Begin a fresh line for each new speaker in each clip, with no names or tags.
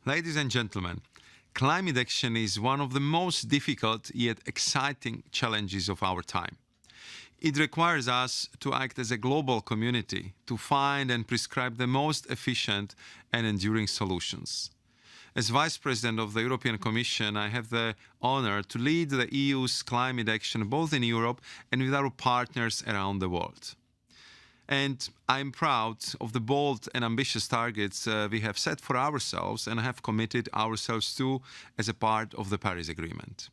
Ladies and gentlemen, climate action is one of the most difficult yet exciting challenges of our time. It requires us to act as a global community to find and prescribe the most efficient and enduring solutions. As Vice President of the European Commission, I have the honor to lead the EU's climate action both in Europe and with our partners around the world. And I'm proud of the bold and ambitious targets we have set for ourselves and have committed ourselves to as a part of the Paris Agreement.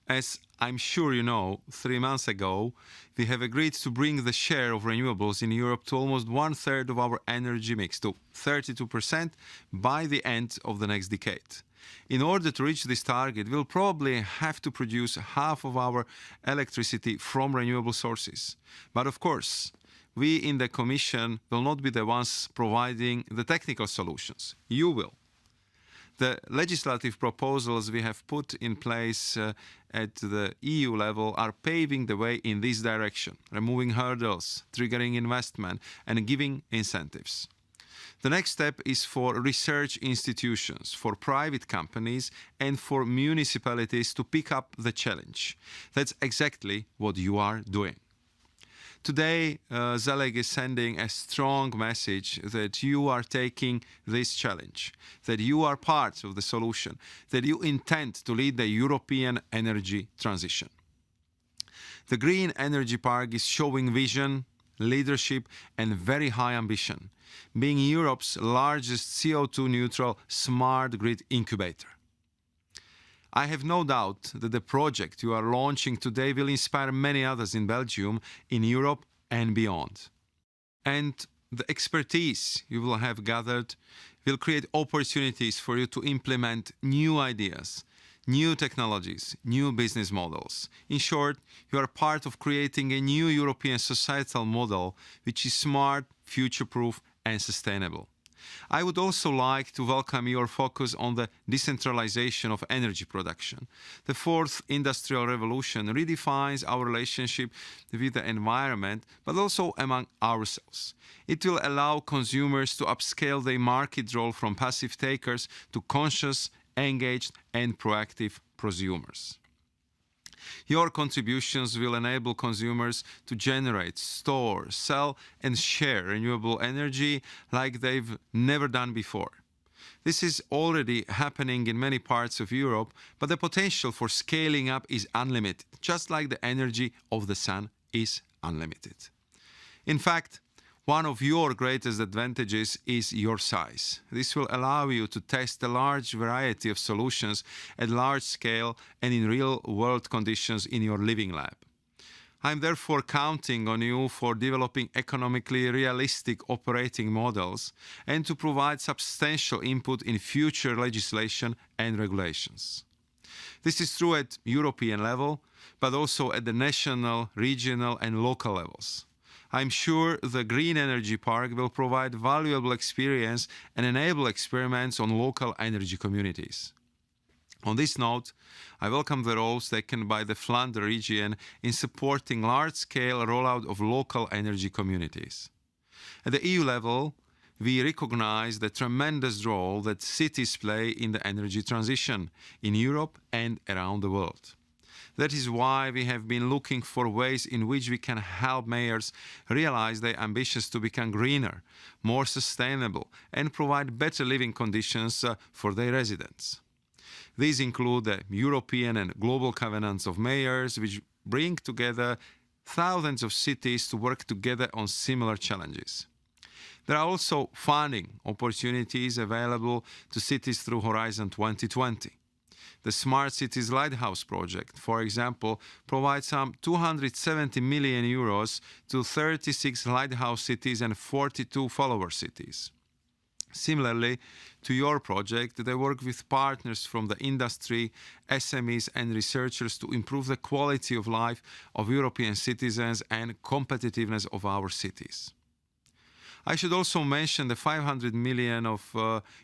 As I'm sure you know, 3 months ago, we have agreed to bring the share of renewables in Europe to almost 1/3 of our energy mix, to 32% by the end of the next decade. In order to reach this target, we'll probably have to produce half of our electricity from renewable sources. But of course, we in the Commission will not be the ones providing the technical solutions. You will. The legislative proposals we have put in place at the EU level are paving the way in this direction, removing hurdles, triggering investment, and giving incentives. The next step is for research institutions, for private companies, and for municipalities to pick up the challenge. That's exactly what you are doing. Today, Zeleg is sending a strong message that you are taking this challenge, that you are part of the solution, that you intend to lead the European energy transition. The Green Energy Park is showing vision, leadership, and very high ambition, being Europe's largest CO2-neutral smart grid incubator. I have no doubt that the project you are launching today will inspire many others in Belgium, in Europe and beyond. And the expertise you will have gathered will create opportunities for you to implement new ideas, new technologies, new business models. In short, you are part of creating a new European societal model which is smart, future-proof and sustainable. I would also like to welcome your focus on the decentralization of energy production. The fourth industrial revolution redefines our relationship with the environment, but also among ourselves. It will allow consumers to upscale their market role from passive takers to conscious, engaged, and proactive prosumers. Your contributions will enable consumers to generate, store, sell, and share renewable energy like they've never done before. This is already happening in many parts of Europe, but the potential for scaling up is unlimited, just like the energy of the sun is unlimited. In fact, one of your greatest advantages is your size. This will allow you to test a large variety of solutions at large scale and in real-world conditions in your living lab. I'm therefore counting on you for developing economically realistic operating models and to provide substantial input in future legislation and regulations. This is true at European level, but also at the national, regional, and local levels. I'm sure the Green Energy Park will provide valuable experience and enable experiments on local energy communities. On this note, I welcome the roles taken by the Flanders region in supporting large-scale rollout of local energy communities. At the EU level, we recognize the tremendous role that cities play in the energy transition in Europe and around the world. That is why we have been looking for ways in which we can help mayors realize their ambitions to become greener, more sustainable, and provide better living conditions for their residents. These include the European and global covenants of mayors, which bring together thousands of cities to work together on similar challenges. There are also funding opportunities available to cities through Horizon 2020. The Smart Cities Lighthouse project, for example, provides some 270 million euros to 36 lighthouse cities and 42 follower cities. Similarly to your project, they work with partners from the industry, SMEs and researchers to improve the quality of life of European citizens and competitiveness of our cities. I should also mention the 500 million of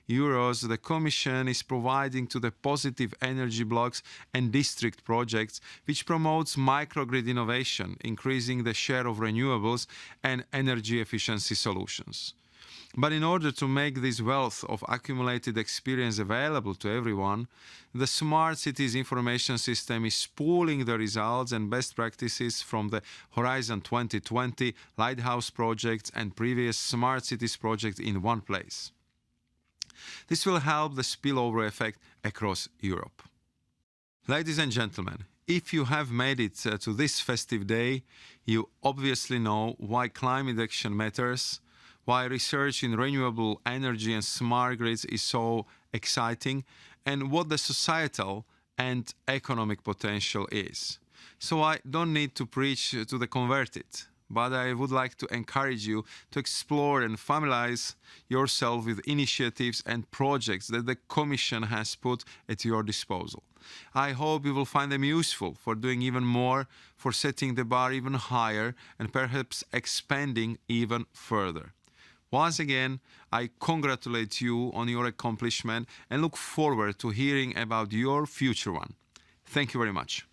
euros the Commission is providing to the positive energy blocks and district projects, which promotes microgrid innovation, increasing the share of renewables and energy efficiency solutions. But in order to make this wealth of accumulated experience available to everyone, the Smart Cities Information System is pooling the results and best practices from the Horizon 2020 Lighthouse projects and previous Smart Cities projects in one place. This will help the spillover effect across Europe. Ladies and gentlemen, if you have made it to this festive day, you obviously know why climate action matters, why research in renewable energy and smart grids is so exciting, and what the societal and economic potential is. So I don't need to preach to the converted, but I would like to encourage you to explore and familiarize yourself with initiatives and projects that the Commission has put at your disposal. I hope you will find them useful for doing even more, for setting the bar even higher, and perhaps expanding even further. Once again, I congratulate you on your accomplishment and look forward to hearing about your future one. Thank you very much.